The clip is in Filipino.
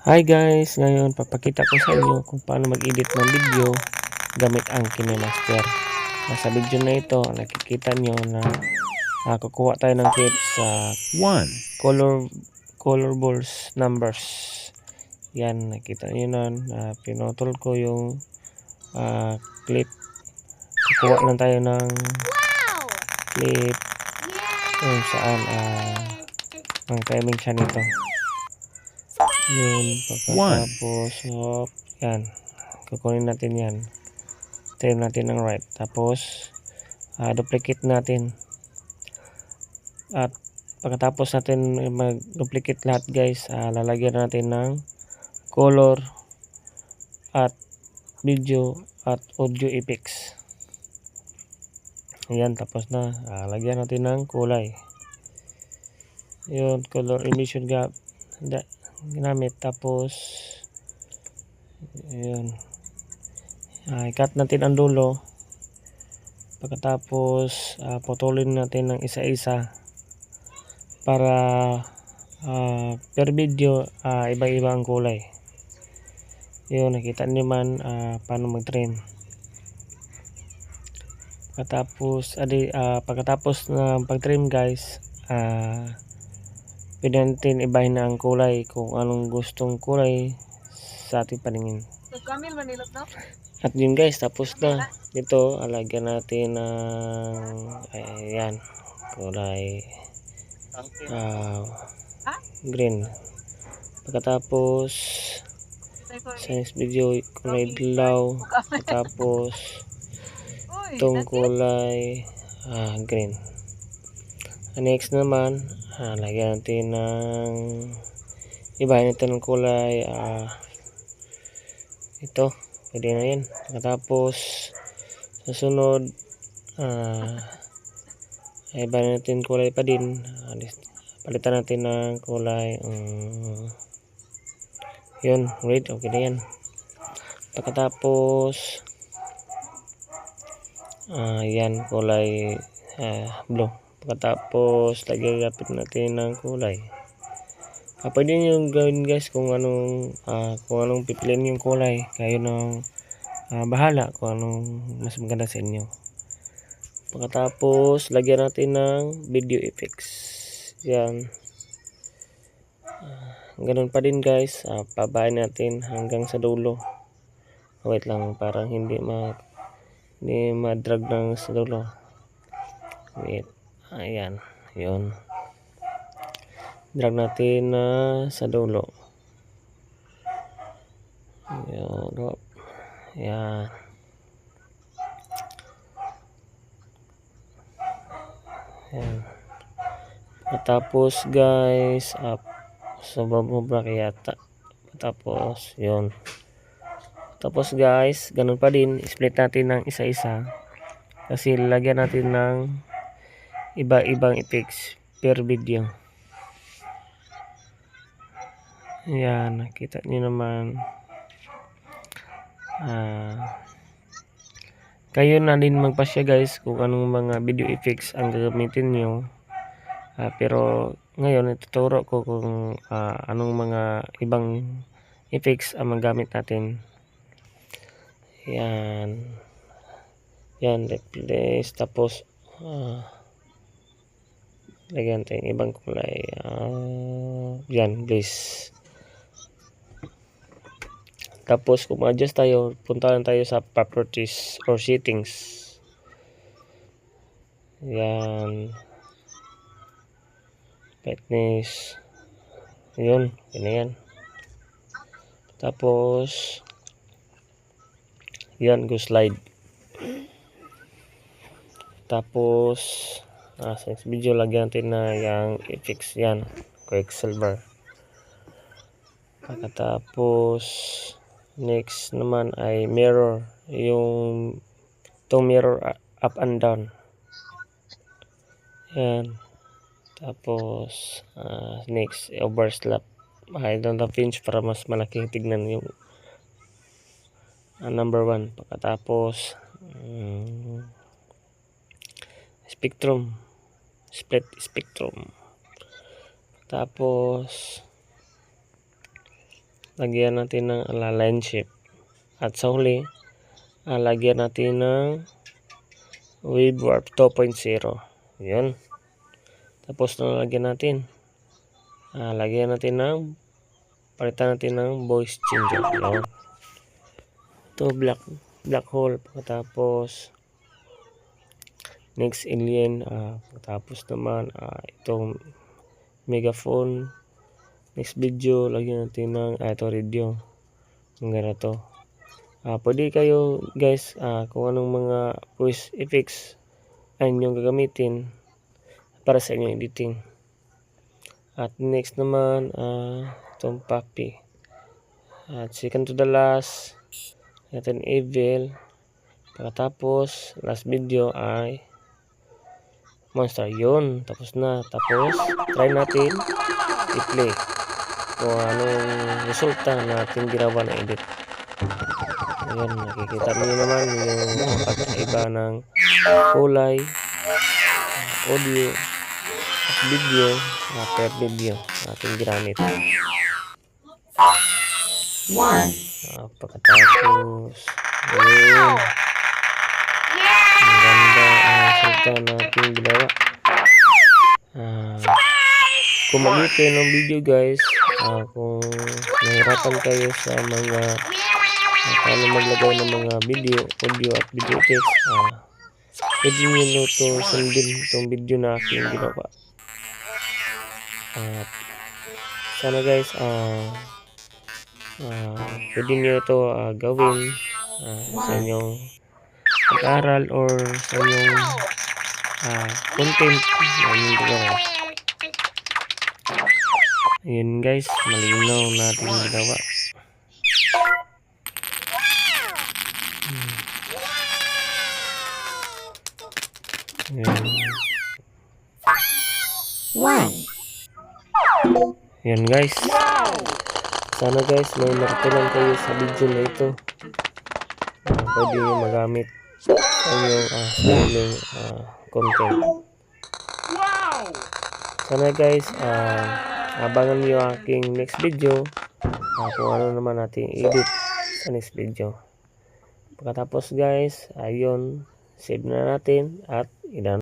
Hi guys! Ngayon papakita ko sa inyo kung paano mag-edit ng video gamit ang KineMaster. Sa video na ito, nakikita nyo na kukuha tayo ng clip sa color balls numbers. Yan, nakita nyo na pinutol ko yung clip. Kukuha lang tayo ng clip kung saan ang timing siya nito. Yun, pagkatapos yan, kukunin natin yan, trim natin ng right, tapos duplicate natin, at pagkatapos natin mag-duplicate lahat guys, lalagyan natin ng color at video at audio effects. Ayan, tapos na. Lagyan natin ng kulay, yun, color emission ginamit. Tapos ayun, i-cut natin ang dulo. Pagkatapos putulin natin ng isa-isa para per video iba-iba ang kulay. Yun, nakita niyo man paano mag-trim. Pagkatapos ng pag-trim guys, pwede natin ibahin na ang kulay kung anong gustong kulay sa ating paningin. At yun guys, tapos na. Dito, alagyan natin ng ayan, kulay green. Pagkatapos sa next video, kulay dilaw. Pagkatapos itong kulay green. Next naman, lagyan natin ng ibahin natin ng kulay ito, pwede na yan. Pagkatapos susunod, ibahin natin kulay pa din, palitan natin ng kulay yun, red, okay na yan. Pagkatapos yan, kulay blue. Pagkatapos lagyan natin ng kulay. Pwede nyo gawin guys kung anong pipiliin yung kulay. Kayo nang bahala kung anong mas maganda sa inyo. Pagkatapos lagyan natin ng video effects. Yan. Ganun pa din guys. Pabahin natin hanggang sa dulo. Wait lang, parang hindi ma-drag ng sa dulo. Wait. Ayan. Yun. Drag natin sa dulo. Yun. Yan. Yan. Tapos guys, sa bababa yata. Tapos yun. Tapos guys, ganun pa din, split natin ng isa-isa. Kasi lagyan natin ng iba-ibang effects per video. Yan, nakita niyo naman. Kayo na din magpasya guys kung anong mga video effects ang gagamitin nyo. Pero ngayon ituturo ko kung anong mga ibang effects ang magamit natin. Yan. Yan, replace. Tapos lagyan natin ibang kulay. Yan, please. Tapos kung ma-adjust tayo, punta lang tayo sa properties or settings. Yan. Brightness. Yun, yan. Tapos yan, go slide. Tapos sa next video lagyan natin na yung effects yan, quick silver. Pagkatapos next naman ay mirror, itong mirror up and down. Yan. Tapos next, overslap. I don't have pinch para mas malaki tignan yung number 1. Pagkatapos spectrum, split spectrum. Tapos lagyan natin ng line shape. At sa huli, lagyan natin ng wave warp 2.0. Yun. Tapos na lagyan natin. Lagyan natin ng palitan natin ng voice changer. Yun. Ito black hole. Tapos next alien. Tapos naman itong megaphone. Next video, lagyan natin ng ito radio. Yung ganito. Pwede kayo guys kung anong mga voice effects ay inyong gagamitin para sa inyong editing. At next naman itong puppy. At second to the last natin evil. Pagkatapos last video ay monster. Yun, tapos na. Tapos try natin i-play kung anong resulta natin ginawa na edit. Ayan, nakikita niyo naman yung pagkaiba ng kulay, audio at video per video natin ginamit. Pagkatapos yun, ang ganda ang resulta natin ginawa. Kung mag-play ng video guys, kung nahirapan kayo sa mga paano maglagay ng mga video, audio at video text, pwede nyo ito sundin itong video na aking ginawa. At sana guys, pwede nyo ito gawin sa inyong pag-aral or sa inyong content na inyong ginawa. Ayun guys, malinaw natin ginawa. Yan guys. Sana guys may natutunan kayo sa video na ito. Pwede nyo magamit sa inyong sariling content. Sana guys abangan nyo aking next video kung ano naman natin edit sa next video. Pagkatapos guys, ayun, save na natin at